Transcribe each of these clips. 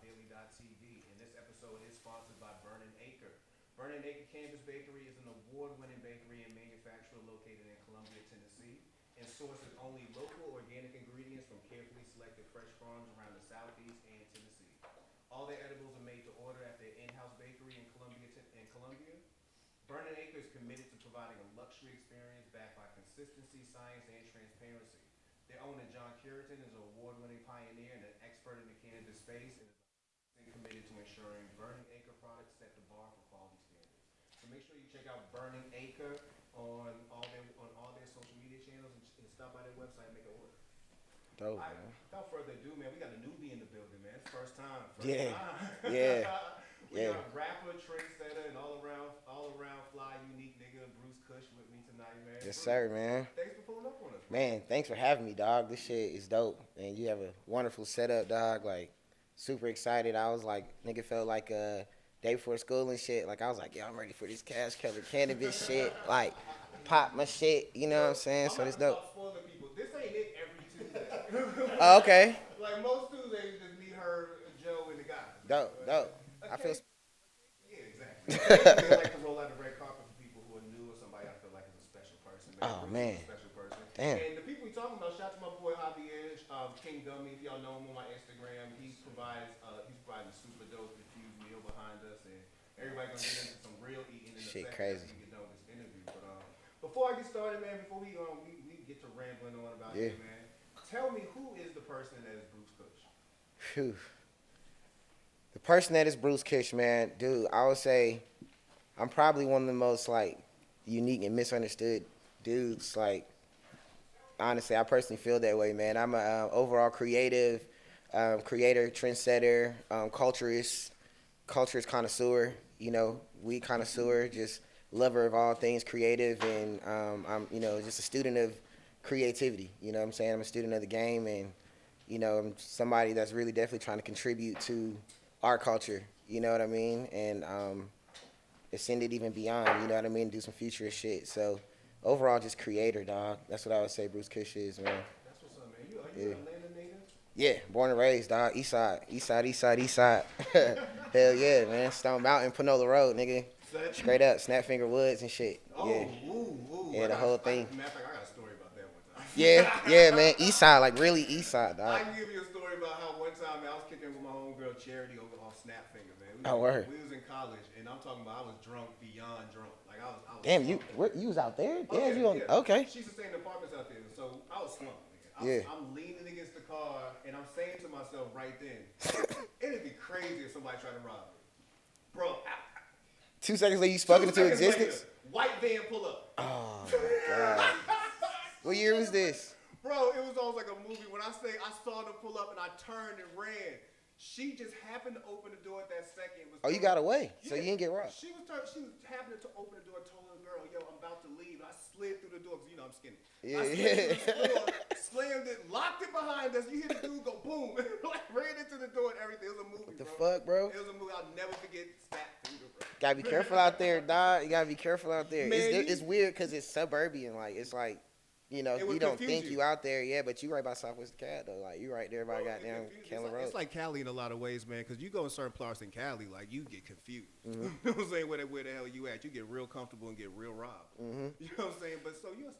LivehiphopDaily.tv, and this episode is sponsored by Burning Acre. Burning Acre Campus Bakery is an award-winning bakery and manufacturer located in Columbia, Tennessee, and sources only local organic ingredients from carefully selected fresh farms around the Southeast and Tennessee. All their edibles are made to order at their in-house bakery in Columbia. Burning Acre is committed to providing a luxury experience backed by consistency, science, and transparency. Their owner, John Curitan, is an award-winning pioneer and an expert in the cannabis space and is committed to ensuring Burning Acre products set the bar for quality standards. So make sure you check out Burning Acre on all their social media channels and stop by their website and make an order. Dope, I, man. without further ado, man, we got a newbie in the building, man. It's first time, first Yeah, time. yeah, We yeah. got rapper, trendsetter, and all around fly, unique nigga, Bruce Kush with me tonight, man. Yes, Bruce, sir, man. thanks for pulling up on us, bro. Man, thanks for having me, dog. This shit is dope, and you have a wonderful setup, dog. Like, super excited. I was like, nigga felt like day before school and shit. Like, I was like, yo, I'm ready for this cash covered cannabis shit. Like, pop my shit. You know what I'm Yo, saying? I'm So about this to dope. start spoiling people. This ain't it every Tuesday. Oh, okay. like most Tuesdays, you just meet her, Joe, and the guys. Dope, dope. I feel. Okay. Yeah, exactly. Occasionally, I like to roll out the red carpet for people who are new or somebody I feel like is a special person. Man, Oh Bruce is man, a special person. damn. And the people we talking about, shout out to my boy Javier, King Gummy. If y'all know him on my Instagram, he's providing a super dope infused meal behind us, and everybody gonna get into some real eating in the Shit, second after crazy. we get done with this interview. But before I get started, man, before we get to rambling on about Yeah. you, man, tell me who is the person that is Bruce Kush? Phew. The person that is Bruce Kish, man, dude, I would say I'm probably one of the most like unique and misunderstood dudes. Like, honestly, I personally feel that way, man. I'm a overall creative, creator, trendsetter, culturist connoisseur. You know, weed connoisseur, just lover of all things creative, and I'm just a student of creativity. You know what I'm saying? I'm a student of the game, and I'm somebody that's really definitely trying to contribute to our culture. You know what I mean? And extend it even beyond. You know what I mean? Do some futurist shit. So overall, just creator, dog. That's what I would say Bruce Kush is, man. That's what's up, man. Are you Yeah. an Atlanta native? Yeah, born and raised, dog. East side, east side, east side, east side. Hell yeah, man. Stone Mountain, Panola Road, nigga. Straight up, Snapfinger Woods and shit. Oh, Yeah, ooh. yeah, the whole thing. Matter of fact, I got a story about that one time. Yeah, yeah, man. East side, like really east side, I dog. can give you a story about how one time, man, I was kicking with my homegirl Charity over on Snapfinger, man. Oh, word. We was in college, and I'm talking about I was drunk beyond drunk. Like I was Damn, slumped. you was out there? Oh, Damn, yeah, you on? yeah. Okay. She sustained apartments out there, so I was slumped, man. Yeah. I'm leaning against the car, and I'm saying to myself right then, it'd be crazy if somebody tried to rob me. Bro, 2 seconds later, you spoke into 2 seconds existence. later, white van pull up. Oh my god. What year was this? Bro, it was almost like a movie. When I say I saw them pull up and I turned and ran, she just happened to open the door at that second. Oh, you got away, so you didn't get robbed. She was happened to open the door, told the girl, "Yo, I'm about to leave." I slid through the door because I'm skinny. Yeah, I slid through the door, slammed it, locked it behind us. You hear the dude go boom, like ran into the door and everything. It was a movie. What the bro. fuck, bro? It was a movie I'll never forget. Snapfinger, bro. Gotta be careful out there, dog. You gotta be careful out there. Man, It's weird because it's suburban. Like it's like, It you would don't confuse think you. you out there, yeah, but you right by Southwest Cad though. Like you right there by Bro, goddamn Keller Road. It's like Cali in a lot of ways, man. Because you go in certain parts in Cali, like you get confused. Mm-hmm. You know what I'm saying? Where the hell you at? You get real comfortable and get real robbed. Mm-hmm. You know what I'm saying? But so you a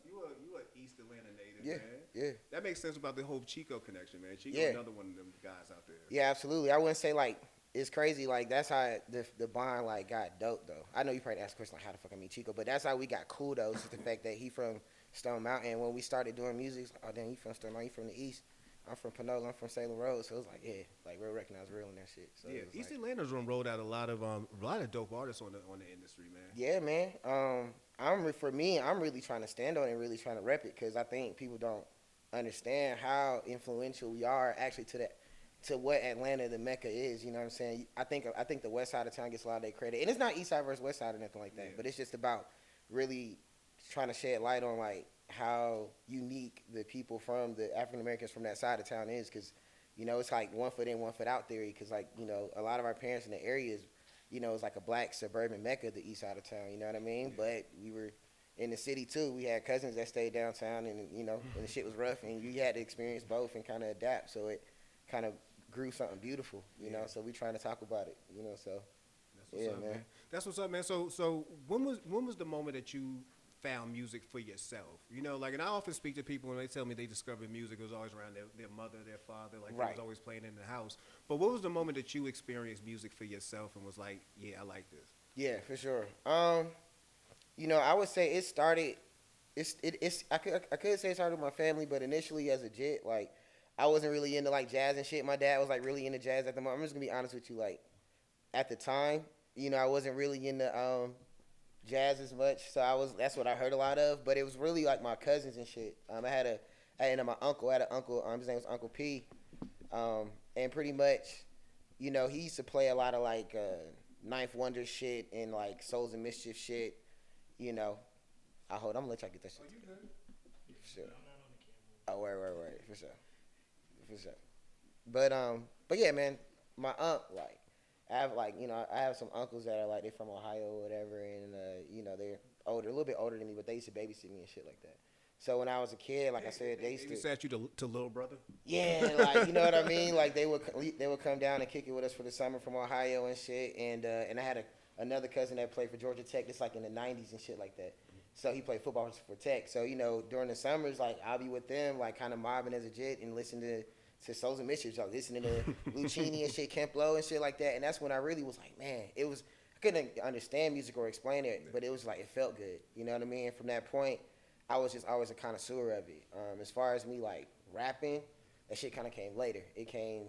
East Atlanta native, Yeah, man. yeah, That makes sense about the whole Chico connection, man. Chico, Yeah. another one of them guys out there. yeah, absolutely. I wouldn't say like it's crazy. Like that's how the bond like got dope though. I know you probably asked a question like how the fuck I meet Chico, but that's how we got cool though. Is the fact that he from Stone Mountain. And when we started doing music, it's like, oh damn, you from Stone Mountain? You from the East? I'm from Panola. I'm from Salem Road. So it was like, yeah, like real recognize real in that shit. So Yeah, it was East like, Atlanta's rolled out a lot of dope artists on the industry, man. yeah, man. For me, I'm really trying to stand on it and really trying to rep it because I think people don't understand how influential we are actually to what Atlanta, the Mecca is. You know what I'm saying? I think the West Side of town gets a lot of their credit, and it's not East Side versus West Side or nothing like that. Yeah. But it's just about really trying to shed light on like how unique the people from the African Americans from that side of town is because. It's like 1 foot in, 1 foot out theory because, like, a lot of our parents in the areas, it's like a black suburban Mecca, the east side of town, you know what I mean? But we were in the city, too. We had cousins that stayed downtown, and, and the shit was rough, and you had to experience both and kind of adapt. So it kind of grew something beautiful, you know. So we trying to talk about it, you know. So That's what's up, man. That's what's up, man. So when was the moment that you found music for yourself? You know, like, and I often speak to people when they tell me they discovered music, it was always around their mother, their father, like they was always playing in the house. But what was the moment that you experienced music for yourself and was like, yeah, I like this? Yeah, for sure. You know, I would say it started. I could say it started with my family, but initially as a jit, like I wasn't really into like jazz and shit. My dad was like really into jazz at the moment. I'm just gonna be honest with you, like at the time, you know, I wasn't really into jazz as much, so that's what I heard a lot of. But it was really like my cousins and shit. And my uncle, I had an uncle. His name was Uncle P, and pretty much, you know, he used to play a lot of like Ninth Wonder shit and like Souls and Mischief shit. You know, I'm gonna let y'all get that shit. Oh, you good? For sure. Oh, right, for sure. But yeah, man, my aunt, like, I have like, you know, I have some uncles that are like they're from Ohio or whatever, and you know, they're older, a little bit older than me, but they used to babysit me and shit like that. So when I was a kid, like I said, they used to babysat you to little brother. yeah, like you know what I mean. Like they would come down and kick it with us for the summer from Ohio and shit. And I had another cousin that played for Georgia Tech. It's like in the '90s and shit like that. So he played football for Tech. So you know during the summers, like I'll be with them, like kind of mobbing as a jit and listening to Souls and Mischief, like listening to Lucchini and shit, Camp Lo and shit like that. And that's when I really was like, man, I couldn't understand music or explain it, but it was like it felt good. You know what I mean? From that point, I was just always a connoisseur of it. As far as me like rapping, that shit kind of came later. It came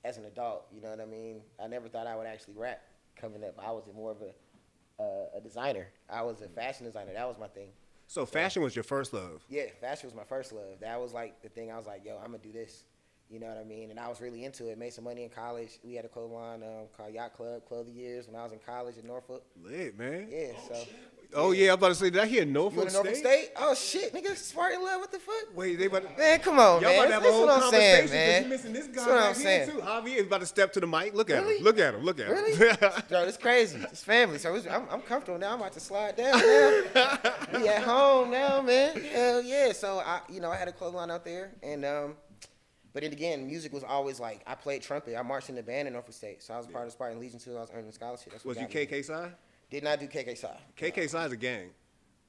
as an adult. You know what I mean? I never thought I would actually rap coming up. I was more of a designer. I was a fashion designer. That was my thing. So fashion was your first love. Yeah, fashion was my first love. That was like the thing. I was like, yo, I'm gonna do this. You know what I mean? And I was really into it. Made some money in college. We had a clothing line called Yacht Club of the Years when I was in college in Norfolk. Lit, man. Yeah, so. Oh yeah, I'm about to say, did I hear Norfolk Norfolk State? Oh shit, nigga, smart in love. What the fuck? Wait, they about to, man, come on, y'all man. about to have a That's whole what I'm saying, conversation man. you missing this guy That's what I'm back here saying. too. Javi is about to step to the mic. Look at Really? him. Look at him. Look at him. Really? Bro, it's crazy. It's family, so I'm comfortable now. I'm about to slide down now. We at home now, man. Hell yeah. So I had a clothing line out there, and but then again, music was always like I played trumpet. I marched in the band in Norfolk State, so I was part of the Spartan Legion too. I was earning a scholarship. That's what Was you got me. KK side? Did not do KK side. KK side is a gang.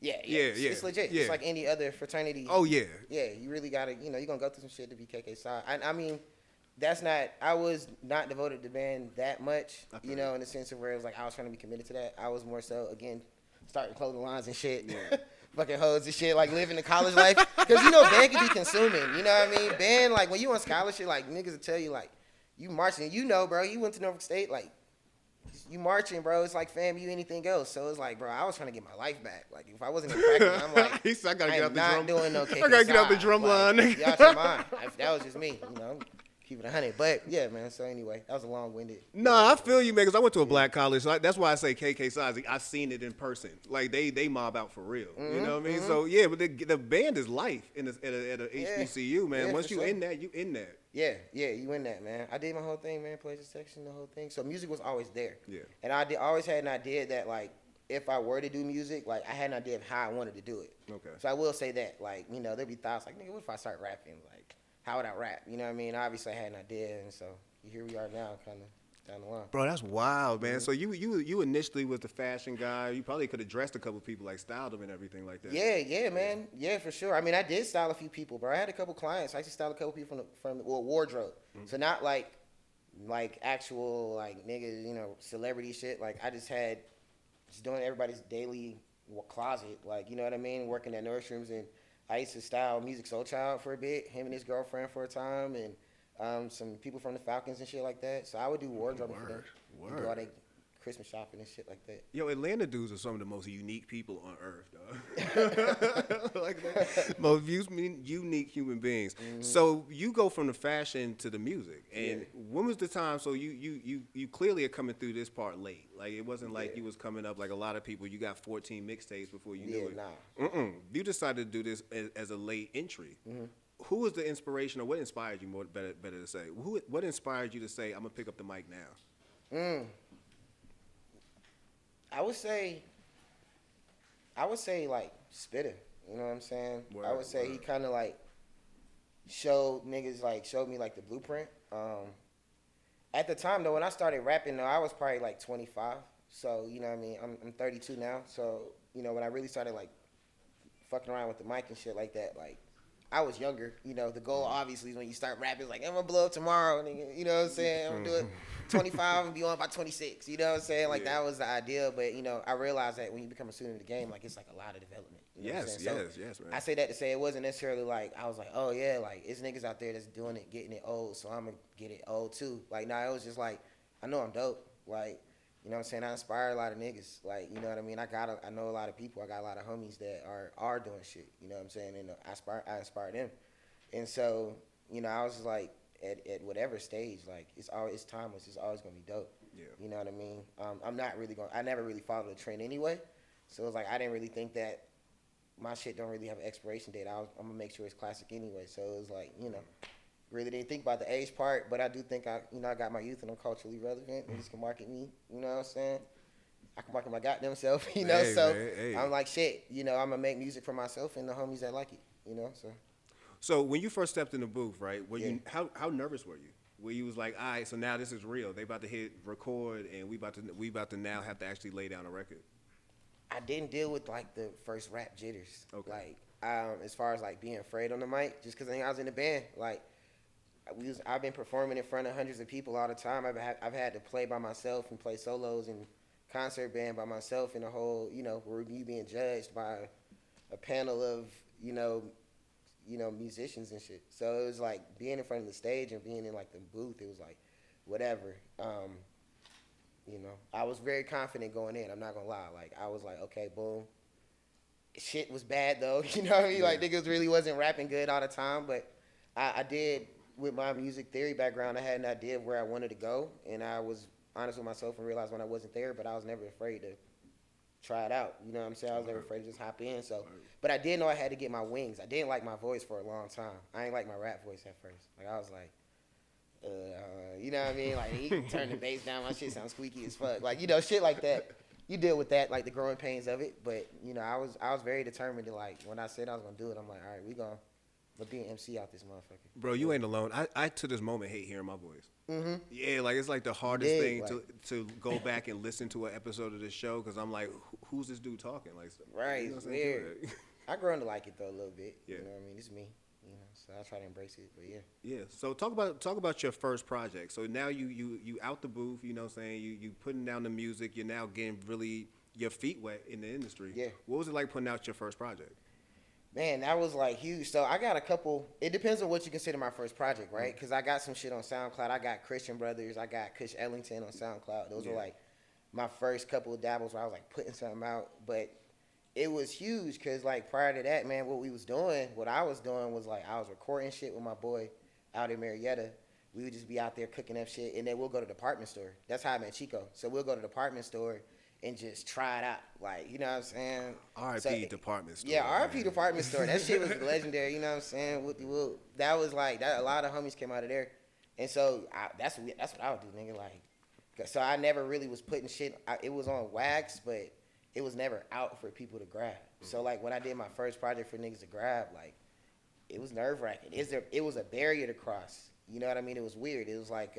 Yeah. Yeah. It's legit. Yeah. It's like any other fraternity. Oh yeah. Yeah, you really gotta, you're gonna go through some shit to be KK side. I mean, I was not devoted to band that much, in the sense of where it was like I was trying to be committed to that. I was more so, again, starting clothing lines and shit. Yeah. Fucking hoes and shit, like living the college life. Because, band can be consuming, you know what I mean? Band, like, when you on scholarship, like, niggas will tell you, like, you marching, bro, you went to Norfolk State, like, you marching, bro. It's like FAMU, anything else. So it's like, bro, I was trying to get my life back. Like, if I wasn't in practice, I'm like, he said, I gotta get out the not drum. doing no KK I gotta get out the side. drum line. Like, y'all should mind. That was just me, keep it 100. But yeah, man. So anyway, that was a long-winded. Nah, I feel you, man. Because I went to a black college, so that's why I say KK size. I've seen it in person. Like they mob out for real. You know what I mean? So yeah, but the band is life at a HBCU, man. Yeah, Once for you sure. in that, you in that. Yeah, you in that, man. I did my whole thing, man. Pledge section, the whole thing. So music was always there. Yeah. And always had an idea that, like, if I were to do music, like, I had an idea of how I wanted to do it. Okay. So I will say that, like, there'd be thoughts like, nigga, what if I start rapping? Like, how would I rap? You know what I mean? Obviously, I had an idea, and so here we are now, kind of down the line. Bro, that's wild, man. So you initially was the fashion guy. You probably could have dressed a couple people, like styled them and everything like that. Yeah, man. Yeah, for sure. I mean, I did style a few people, bro. I had a couple clients. I used to style a couple people from the wardrobe. Mm-hmm. So not like actual like niggas, celebrity shit. Like I just doing everybody's daily closet. Like, you know what I mean? Working at Nordstroms, and I used to style Music Soul Child for a bit. Him and his girlfriend for a time, and some people from the Falcons and shit like that. So I would do wardrobe for them. And do all their Christmas shopping and shit like that. Yo, Atlanta dudes are some of the most unique people on earth, dog. Like that. Most unique human beings. Mm-hmm. So you go from the fashion to the music, and when was the time? So you clearly are coming through this part late. Like it wasn't like you was coming up like a lot of people. You got 14 mixtapes before you knew it. Nah. You decided to do this as a late entry. Mm-hmm. Who was the inspiration, or what inspired you? Better to say. What inspired you to say, "I'm gonna pick up the mic now"? I would say like Spitter. You know what I'm saying? I would say he kind of like showed me like the blueprint. At the time though, when I started rapping though, I was probably like 25. So you know what I mean. I'm 32 now. So you know when I really started like fucking around with the mic and shit like that, like I was younger. You know, the goal obviously is when you start rapping, is like I'm gonna blow up tomorrow, nigga. You know what I'm saying? I'm gonna do it 25 and be on by 26. You know what I'm saying? Like that was the idea. But you know, I realized that when you become a student of the game, like it's like a lot of development. You know what I'm saying? Yes, man. I say that to say it wasn't necessarily like I was like, oh yeah, like it's niggas out there that's doing it, getting it old, so I'm gonna get it old too. Like nah, it was just like I know I'm dope. Like you know what I'm saying? I inspire a lot of niggas. Like you know what I mean? I know a lot of people. I got a lot of homies that are doing shit. You know what I'm saying? And I inspire them. And so you know I was just like at whatever stage, like it's timeless. It's always gonna be dope. Yeah. You know what I mean? I'm not really going. I never really followed the trend anyway. So it's like I didn't really think that my shit don't really have an expiration date. I'm gonna make sure it's classic anyway. So it was like, you know, really didn't think about the age part, but I do think I got my youth and I'm culturally relevant. Niggas can market me. You know what I'm saying? I can market my goddamn self. You know, Hey, so man, hey. I'm like shit. You know, I'm gonna make music for myself and the homies that like it. You know, so. So when you first stepped in the booth, right? Were Yeah. you how nervous were you? Where you was like, all right, so now this is real. They about to hit record, and we about to now have to actually lay down a record. I didn't deal with like the first rap jitters. Okay. Like, as far as like being afraid on the mic, just because I was in the band. Like, I've been performing in front of hundreds of people all the time. I've had to play by myself and play solos and concert band by myself in a whole, you know, where you being judged by a panel of, you know, musicians and shit. So it was like being in front of the stage and being in like the booth. It was like, whatever. You know, I was very confident going in. I'm not gonna lie. Like I was like, okay, boom. Shit was bad though. You know what I mean? Yeah. Like niggas really wasn't rapping good all the time. But I did with my music theory background. I had an idea of where I wanted to go, and I was honest with myself and realized when I wasn't there. But I was never afraid to try it out. You know what I'm saying? I was never afraid to just hop in. So, but I did know I had to get my wings. I didn't like my voice for a long time. I ain't like my rap voice at first. Like I was like, you know what I mean? Like he can turn the bass down. My shit sounds squeaky as fuck. Like you know, shit like that. You deal with that, like the growing pains of it. But you know, I was very determined to like when I said I was gonna do it. I'm like, all right, let's be an MC out this motherfucker. Bro, you ain't alone. I to this moment hate hearing my voice. Mm-hmm. Yeah, like it's like the hardest Yeah, thing like- to go back and listen to an episode of this show because I'm like, who's this dude talking? Like, Right, you know it's what I'm saying? weird. I grown to like it though a little bit. Yeah. You know what I mean? It's me. You know, so I try to embrace it. But yeah. Yeah. So talk about your first project. So now you out the booth. You know what I'm saying? You putting down the music. You're now getting really your feet wet in the industry. Yeah. What was it like putting out your first project? Man, that was like huge. So I got a couple. It depends on what you consider my first project, right? Because I got some shit on SoundCloud. I got Christian Brothers. I got Kush Ellington on SoundCloud. Those were like my first couple of dabbles where I was like putting something out. But it was huge because like prior to that, man, what I was doing was like I was recording shit with my boy out in Marietta. We would just be out there cooking up shit, and then we'll go to the department store. That's how I met Chico. So we'll go to the department store and just try it out. Like, you know what I'm saying? R.I.P. department store. Yeah, R.I.P. department store. That shit was legendary, you know what I'm saying? That was like, a lot of homies came out of there. And so that's what I would do, nigga. Like, so I never really was putting shit, it was on wax, but it was never out for people to grab. So like when I did my first project for niggas to grab, like, it was nerve wracking. It was a barrier to cross. You know what I mean? It was weird. It was like,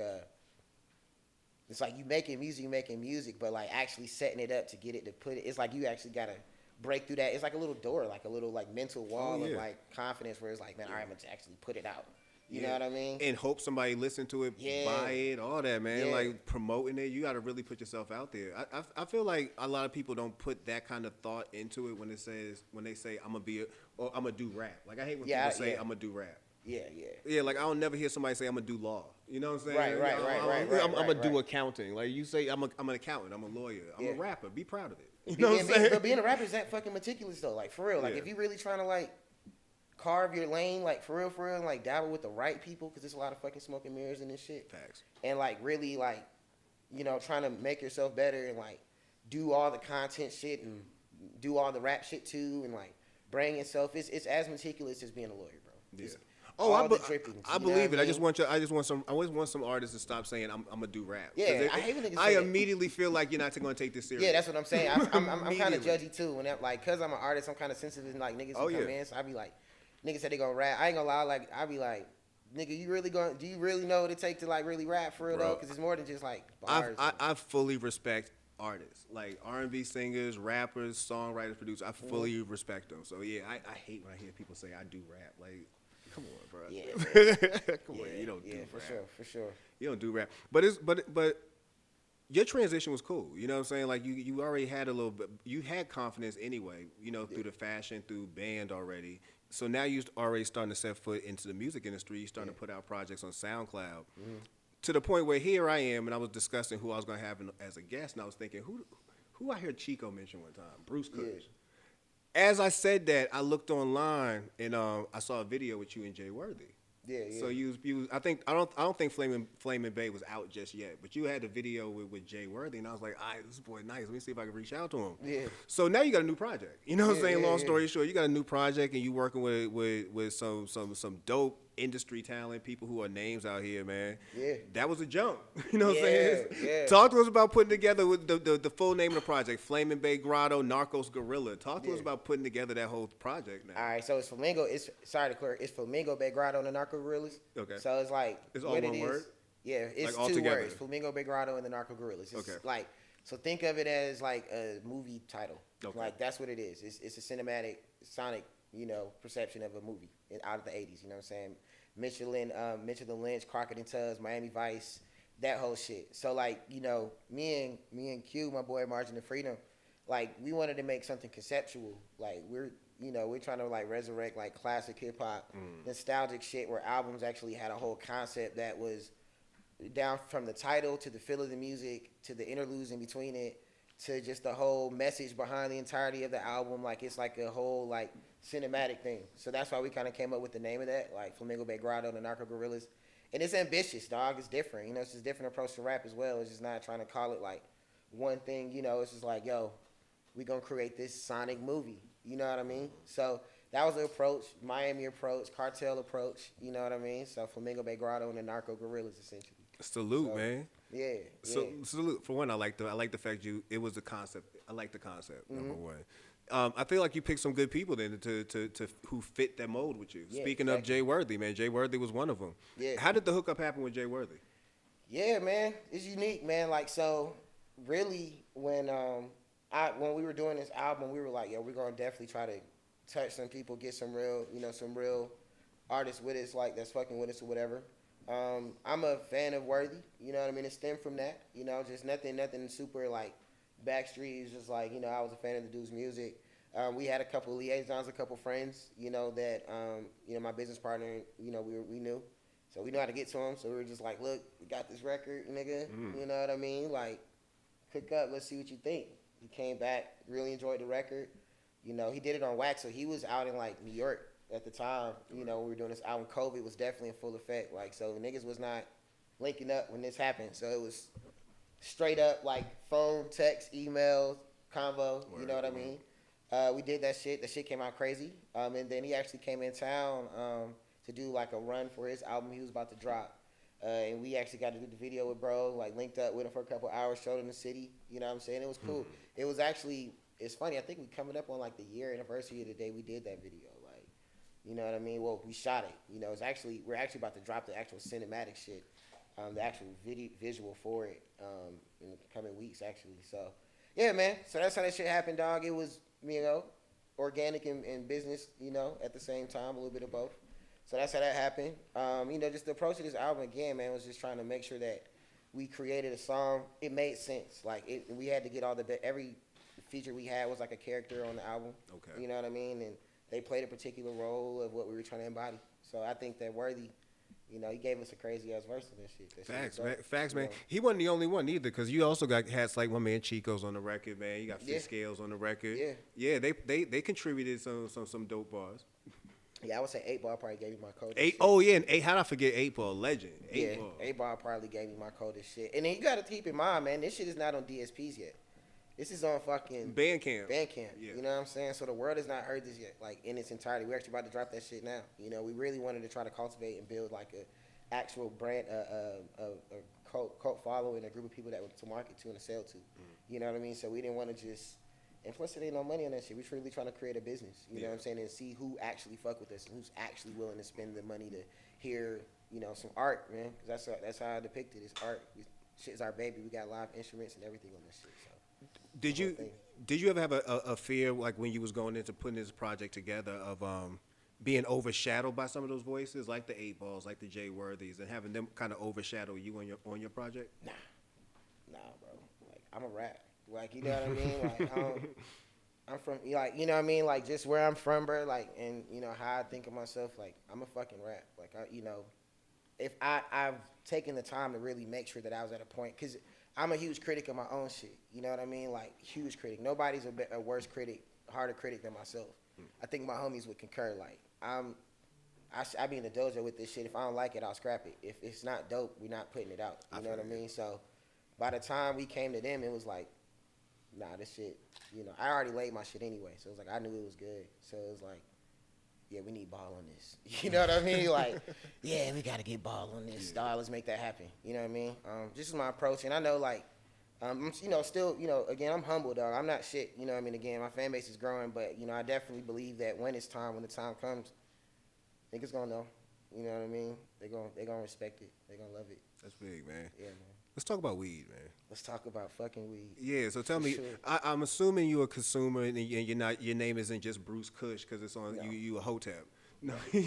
it's like you making music, but like actually setting it up to get it to put it. It's like you actually gotta break through that. It's like a little door, like a little like mental wall of like confidence where it's like, man, all right, I'm gonna actually put it out. You know what I mean? And hope somebody listen to it, buy it, all that, man. Like promoting it, you got to really put yourself out there. I feel like a lot of people don't put that kind of thought into it when they say I'm gonna do rap. Like I hate when people say I'm gonna do rap. Yeah, like I'll never hear somebody say I'm gonna do law. You know what I'm saying? Right. I'm gonna do accounting. Like you say, I'm an accountant. I'm a lawyer. I'm a rapper. Be proud of it. You know what I'm saying? But being a rapper is that fucking meticulous though. Like for real. Like if you really trying to like carve your lane, like for real, and like dabble with the right people, because there's a lot of fucking smoke and mirrors in this shit. Facts. And like really like, you know, trying to make yourself better and like do all the content shit and do all the rap shit too, and like bring yourself. It's as meticulous as being a lawyer, bro. Yeah. It's I I believe it. I always want some artists to stop saying I'm gonna do rap. Yeah, I hate when niggas I say immediately feel like you're not gonna take this serious. Yeah, that's what I'm saying. I'm kind of judgy too. When like, cause I'm an artist, I'm kind of sensitive and like niggas who come in. So I be like, niggas said they gonna rap. I ain't gonna lie. Like I be like, nigga, do you really know what it takes to like really rap for real though? Because it's more than just like bars. I fully respect artists, like R&B singers, rappers, songwriters, producers. I fully respect them. So yeah, I hate when I hear people say I do rap. Like, come on, bro. Yeah, Come on, you don't do for rap. for sure. You don't do rap. But your transition was cool. You know what I'm saying? Like you already had a little bit. You had confidence anyway. You know, through the fashion, through band already. So now you're already starting to set foot into the music industry. You're starting to put out projects on SoundCloud. To the point where here I am, and I was discussing who I was going to have as a guest, and I was thinking, who I heard Chico mention one time? Bruce Kush. Yeah. As I said that, I looked online and I saw a video with you and Jay Worthy. Yeah. So you I don't think Flamin' Bay was out just yet, but you had a video with Jay Worthy, and I was like, all right, this boy nice. Let me see if I can reach out to him. Yeah. So now you got a new project. You know what I'm saying? Yeah, Long story short, you got a new project, and you working with some dope industry talent, people who are names out here, man. Yeah. That was a jump. You know what I'm saying? Yeah. Talk to us about putting together with the full name of the project, Flamin' Bay Grotto, Narcos Gorilla. Talk to us about putting together that whole project now. All right, so it's Flamingo. It's Flamingo Bay Grotto and the Narco Gorillas. Okay. So it's like It's all one word? Yeah, it's Like all two together? words. Flamingo Bay Grotto and the Narco Gorillas. It's Okay. like, so think of it as like a movie title. Okay. Like that's what it is. It's a cinematic, sonic, perception of a movie out of the 80s. You know what I'm saying? Michelin Lynch, Crockett and Tubbs, Miami Vice, that whole shit. So like, me and Q, my boy Margin of Freedom, like we wanted to make something conceptual. Like we're trying to like resurrect like classic hip hop, nostalgic shit where albums actually had a whole concept that was down from the title to the feel of the music to the interludes in between it to just the whole message behind the entirety of the album. Like it's like a whole like cinematic thing. So that's why we kind of came up with the name of that, like Flamingo Bay Grotto and the Narco Gorillas. And it's ambitious, dog. It's different. It's just a different approach to rap as well. It's just not trying to call it like one thing. It's just like, yo, we gonna create this sonic movie. You know what I mean? So that was the approach, Miami approach, cartel approach. You know what I mean? So Flamingo Bay Grotto and the Narco Gorillas essentially. Salute, man. Yeah. So salute. For one, I like the fact it was a concept. I like the concept. Number one. I feel like you picked some good people then to who fit that mold with you. Yeah, Speaking of Jay Worthy, man, Jay Worthy was one of them. Yeah. How did the hookup happen with Jay Worthy? Yeah, man, it's unique, man. Like so, really, when we were doing this album, we were like, yo, we're gonna definitely try to touch some people, get some real, some real artists with us, like that's fucking with us or whatever. I'm a fan of Worthy, you know what I mean? It stemmed from that, just nothing super like backstreet. It's just like, I was a fan of the dude's music. We had a couple liaisons, a couple friends, that, my business partner, we knew. So we knew how to get to him. So we were just like, look, we got this record, nigga. You know what I mean? Like, cook up, let's see what you think. He came back, really enjoyed the record. He did it on wax, so he was out in like New York at the time. When we were doing this album. COVID was definitely in full effect. Like, so niggas was not linking up when this happened. So it was straight up like phone, text, email, convo. You know what I mean? We did that shit. That shit came out crazy. And then he actually came in town to do like a run for his album he was about to drop. And we actually got to do the video with bro, like linked up with him for a couple hours, showed him the city. You know what I'm saying? It was cool. It was actually, it's funny. I think we coming up on like the year anniversary of the day we did that video. Like, you know what I mean? Well, we shot it. We're actually about to drop the actual cinematic shit, the actual visual for it in the coming weeks actually. So, yeah, man. So that's how that shit happened, dog. It was, organic and business, at the same time, a little bit of both. So that's how that happened. Just the approach to this album again, man, was just trying to make sure that we created a song. It made sense. Like we had to get every feature we had was like a character on the album. Okay. You know what I mean? And they played a particular role of what we were trying to embody. So I think that Worthy, he gave us a crazy ass verse of that shit. Facts, man. He wasn't the only one either, because you also got hats like my man Chico's on the record, man. You got Fish Scales on the record. Yeah. They contributed some dope bars. Yeah, I would say 8 Ball probably gave me my code. And 8. How did I forget 8 Ball? Legend. 8 Ball. 8 Ball probably gave me my coldest shit. And then you got to keep in mind, man, this shit is not on DSPs yet. This is on fucking Bandcamp. Yeah. You know what I'm saying? So the world has not heard this yet, like in its entirety. We're actually about to drop that shit now. We really wanted to try to cultivate and build like a actual brand, a cult following, a group of people that would to market to and to sell to. You know what I mean? So we didn't want to just. And plus, it ain't no money on that shit. We're really trying to create a business, you know what I'm saying, and see who actually fuck with us and who's actually willing to spend the money to hear, some art, man. Cause that's how I depict it. It's art. Shit's our baby. We got live instruments and everything on this shit. So Did you ever have a fear like when you was going into putting this project together of being overshadowed by some of those voices, like the 8 Balls, like the Jay Worthies, and having them kind of overshadow you on your project? Nah, bro. Like I'm a rap. Like you know what I mean? Like I'm from like you know what I mean? Like just where I'm from, bro. Like and how I think of myself. Like I'm a fucking rap. Like if I've taken the time to really make sure that I was at a point, because I'm a huge critic of my own shit. You know what I mean? Like huge critic. Nobody's a worse critic, harder critic than myself. I think my homies would concur. Like I be in the dojo with this shit. If I don't like it, I'll scrap it. If it's not dope, we're not putting it out. You know what I mean? So by the time we came to them, it was like, nah, this shit, I already laid my shit anyway. So it was like, I knew it was good. So it was like, yeah, we need ball on this. You know what I mean? Like, yeah, we got to get ball on this. Dog, let's make that happen. You know what I mean? This is my approach. And I know, like, I'm, still, again, I'm humble, dog. I'm not shit. You know what I mean? Again, my fan base is growing. But, I definitely believe that when the time comes, niggas gonna know. You know what I mean? They gonna respect it. They gonna love it. That's big, man. Yeah, man. Let's talk about weed, man. Let's talk about fucking weed. Yeah, so tell me, Sure. I'm assuming you're a consumer and you're not. Your name isn't just Bruce Kush because it's on No. you a hotep. No, No.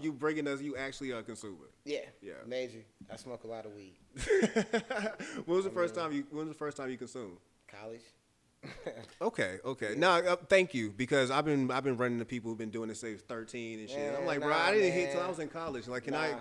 you bringing us. You actually are a consumer. Yeah. Yeah. Major. I smoke a lot of weed. When was the first time you consumed? College. Okay. Yeah. Now, thank you, because I've been running into people who've been doing this since 13 and shit. Man, I'm like, bro, nah, I didn't hit till man. I was in college. Like, can Nah.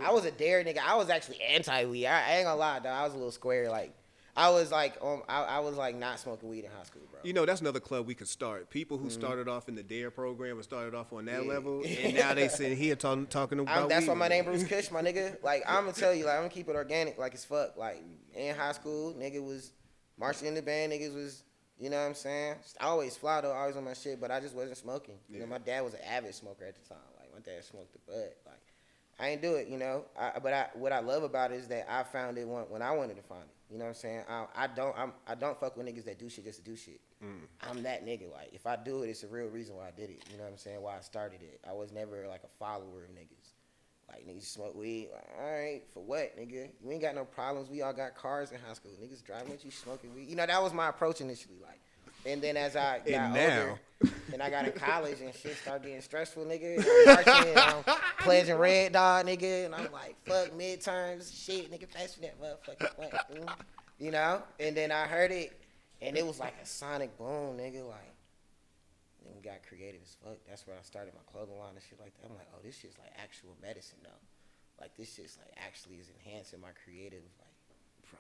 I was a dare nigga. I was actually anti-weed. I ain't gonna lie, dog. I was a little square. Like, I was like, I was like not smoking weed in high school, bro. That's another club we could start. People who started off in the DARE program and started off on that Yeah. level, and now they sitting here talking about That's weed. why my name Bruce Kush, my nigga. Like, I'm gonna tell you, like, I'm gonna keep it organic, like as fuck. Like, in high school, nigga was marching in the band. Niggas was, you know what I'm saying? I always fly though, always on my shit, but I just wasn't smoking. Yeah. My dad was an avid smoker at the time. Like, my dad smoked the bud. Like, I ain't do it, But what I love about it is that I found it when I wanted to find it. You know what I'm saying? I don't fuck with niggas that do shit just to do shit. I'm that nigga. Like, if I do it, it's a real reason why I did it. You know what I'm saying? Why I started it. I was never like a follower of niggas. Like, niggas smoke weed. Like, all right, for what, nigga? You ain't got no problems. We all got cars in high school. Niggas driving at you smoking weed. That was my approach initially. Like, and then as I got older, and I got in college and shit started getting stressful, nigga. And I'm marching and I'm pledging red, dog, nigga. And I'm like, fuck midterms, shit, nigga, pass me that motherfucking plant, And then I heard it, and it was like a sonic boom, nigga. Like, then we got creative as fuck. That's where I started my clothing line and shit like that. I'm like, oh, this shit's like actual medicine now. Like, this shit's like actually is enhancing my creative, like.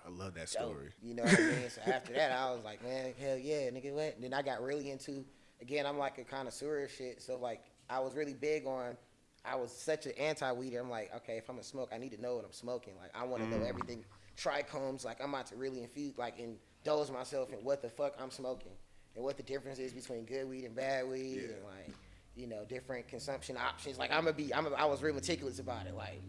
I love that Dope. story. You know what I mean? So after that, I was like, man, hell yeah, nigga, what? And then I got really into, again, I'm like a connoisseur of shit. So, like, I was really big on, I was such an anti-weeder. I'm like, okay, if I'm going to smoke, I need to know what I'm smoking. Like, I want to know everything. Trichomes, like, I'm about to really indulge myself in what the fuck I'm smoking. And what the difference is between good weed and bad weed. Yeah. And, like, different consumption options. Like, I was real meticulous about it. Like,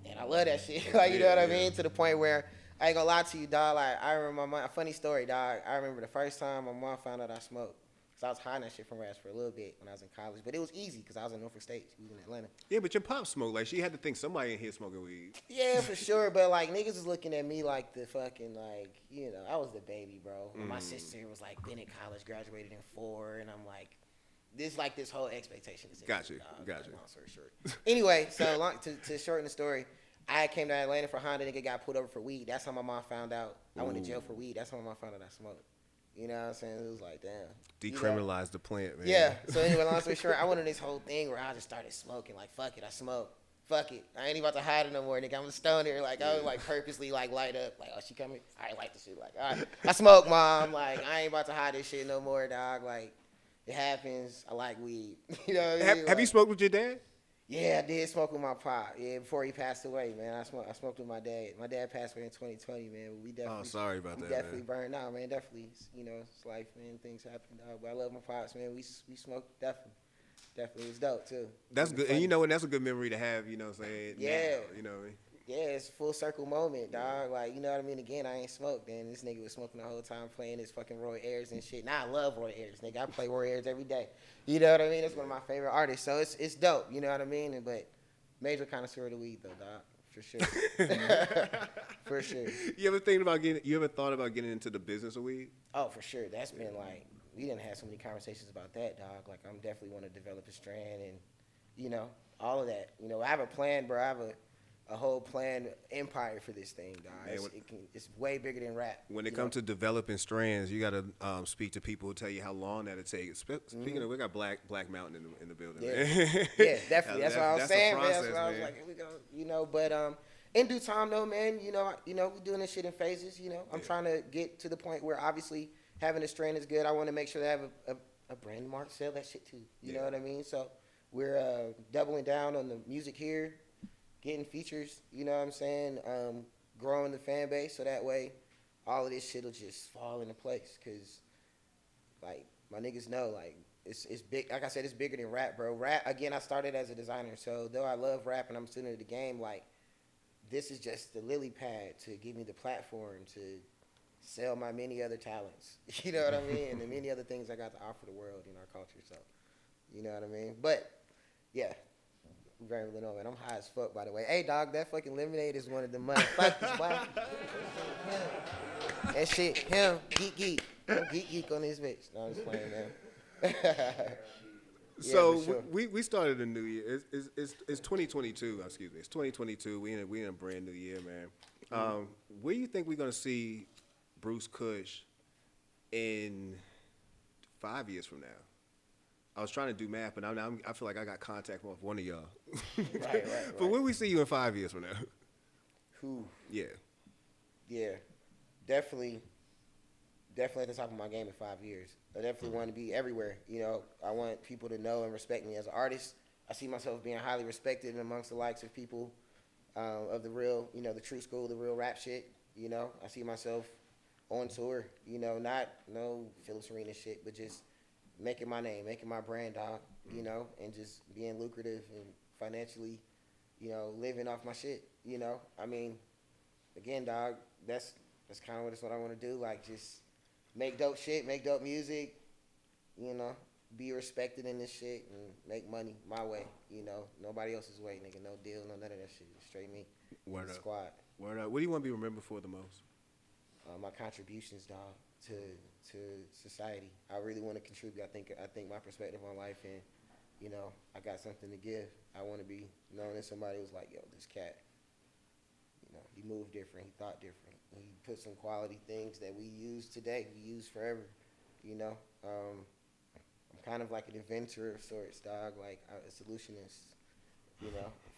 and I love that shit. Like, you know what I mean? To the point where, I ain't gonna lie to you, dog. Like, I remember my mom, a funny story, dog. I remember the first time my mom found out I smoked. Cause I was hiding that shit from her ass for a little bit when I was in college. But it was easy because I was in Norfolk State. She was in Atlanta. Yeah, but your pop smoked. Like, she had to think somebody in here smoking weed. Yeah, for sure. But, like, niggas was looking at me like the fucking, like, I was the baby, bro. And my sister was, like, been in college, graduated in 4. And I'm like, this whole expectation is in Got you. Long story short. Anyway, so to shorten the story, I came to Atlanta for Honda. Nigga got pulled over for weed. That's how my mom found out. I went to jail for weed. That's how my mom found out I smoked. You know what I'm saying? It was like, damn. Decriminalize the plant, man. Yeah. So anyway, long story short, I went on this whole thing where I just started smoking. Like, fuck it, I smoke. Fuck it. I ain't even about to hide it no more, nigga. I'm a stoner. Like, I would, like, purposely, like, light up. Like, oh, she coming? I ain't like the shit. Like, all right. I smoke, mom. Like, I ain't about to hide this shit no more, dog. Like, it happens. I like weed. You know what I mean? Have you smoked with your dad? Yeah, I did smoke with my pop. Yeah, before he passed away, man. I smoked with my dad. My dad passed away in 2020, man. But we definitely. Oh, sorry about that, We definitely man. burned out, man. Definitely, it's life, man. Things happen, dog. But I love my pops, man. We smoked definitely. Definitely, it's dope too. That's good, and and that's a good memory to have. You know what I'm saying? Yeah. Now, you know what I mean? Yeah, it's a full circle moment, dog. Like, you know what I mean? Again, I ain't smoked. Then this nigga was smoking the whole time, playing his fucking Roy Ayers and shit. Now I love Roy Ayers, nigga. I play Roy Ayers every day. You know what I mean? That's one of my favorite artists. So it's dope. You know what I mean? But Major connoisseur of the weed though, dog. For sure. For sure. You ever thought about getting into the business of weed? Oh, for sure. That's been like, we didn't have so many conversations about that, dog. Like, I'm definitely want to develop a strand and, all of that. I have a plan, bro. I have a whole planned empire for this thing, dog. Man, It's way bigger than rap. When it comes to developing strands, you got to speak to people who tell you how long that'll take. Speaking of, we got Black Mountain in the building. Yeah, Man. yeah, definitely. That's what I was saying, man. That's Process, what I was like, here we go. But in due time, though, man, we're doing this shit in phases. I'm trying to get to the point where obviously having a strand is good. I want to make sure that I have a brand mark, sell that shit too. You know what I mean? So we're doubling down on the music here, getting features. You know what I'm saying? Growing the fan base so that way all of this shit will just fall into place. Cause like my niggas know, like it's big. Like I said, it's bigger than rap, bro. Rap again. I started as a designer, so though I love rap and I'm a student of the game, like this is just the lily pad to give me the platform to sell my many other talents. You know what I mean? And the many other things I got to offer the world in our culture. So, you know what I mean? But yeah. Very little, man. I'm high as fuck, by the way. Hey, dog, that fucking lemonade is one of the motherfuckers, boy. That shit, him, geek. I'm geek on this bitch. No, I'm just playing, man. So sure. we started a new year. It's 2022. Excuse me. It's 2022. We in a brand new year, man. Where do you think we're gonna see Bruce Kush in 5 years from now? I was trying to do math, but I feel like I got contact with one of y'all. Right. But where we see you in 5 years from now? Who? Yeah. Definitely at the top of my game in 5 years. I definitely want to be everywhere. I want people to know and respect me as an artist. I see myself being highly respected amongst the likes of people of the real, the true school, the real rap shit. I see myself on tour. Not no Phillips Arena shit, but just making my name, making my brand, dog, and just being lucrative and financially, living off my shit, I mean, again, dog, that's kind of what I want to do, like, just make dope shit, make dope music, be respected in this shit and make money my way, nobody else's way, nigga, no deal, no none of that shit, straight me, Word up. Squad. Word up. What do you want to be remembered for the most? My contributions, dog, to society. I really want to contribute. I think my perspective on life, and I got something to give. I want to be known as somebody who's like, yo, this cat, he moved different, he thought different, he put some quality things that we use today, we use forever. I'm kind of like an inventor of sorts, dog, like a solutionist,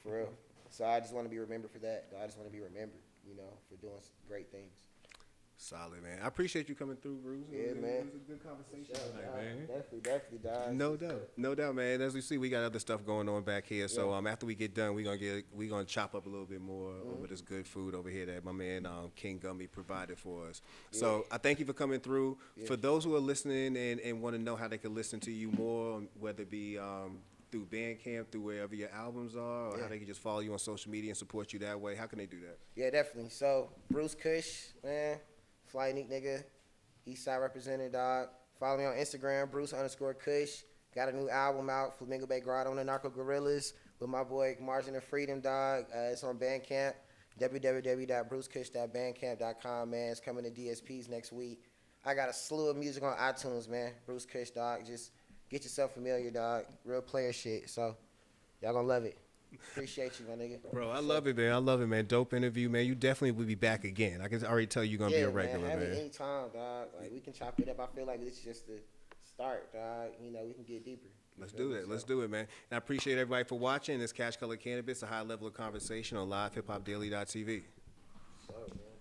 for real. So I just want to be remembered for that. I just want to be remembered, for doing great things. Solid, man. I appreciate you coming through, Bruce. Yeah, man. It was a good conversation tonight, man. Definitely, dog. No doubt, man. As we see, we got other stuff going on back here. So after we get done, we gonna chop up a little bit more over this good food over here that my man King Gummy provided for us. Yeah. So I thank you for coming through. Yeah. For those who are listening and want to know how they can listen to you more, whether it be through Bandcamp, through wherever your albums are, or how they can just follow you on social media and support you that way, how can they do that? Yeah, definitely. So Bruce Kush, man. Fly Neat nigga, Eastside represented, dog. Follow me on Instagram, Bruce_Kush. Got a new album out, Flamingo Bay Grotto and the Narco Gorillas, with my boy Margin of Freedom, dog. It's on Bandcamp, www.brucekush.bandcamp.com, man. It's coming to DSPs next week. I got a slew of music on iTunes, man. Bruce Kush, dog. Just get yourself familiar, dog. Real player shit. So y'all gonna love it. Appreciate you, my nigga. Bro, I love it, man. Dope interview, man. You definitely will be back again. I can already tell you're going to be a regular, man. Have me anytime, dog. Like, we can chop it up. I feel like this is just the start, dog. We can get deeper. Let's do it, man. And I appreciate everybody for watching. This Cash Color Cannabis, a high level of conversation on LivehiphopDaily.tv. So, man.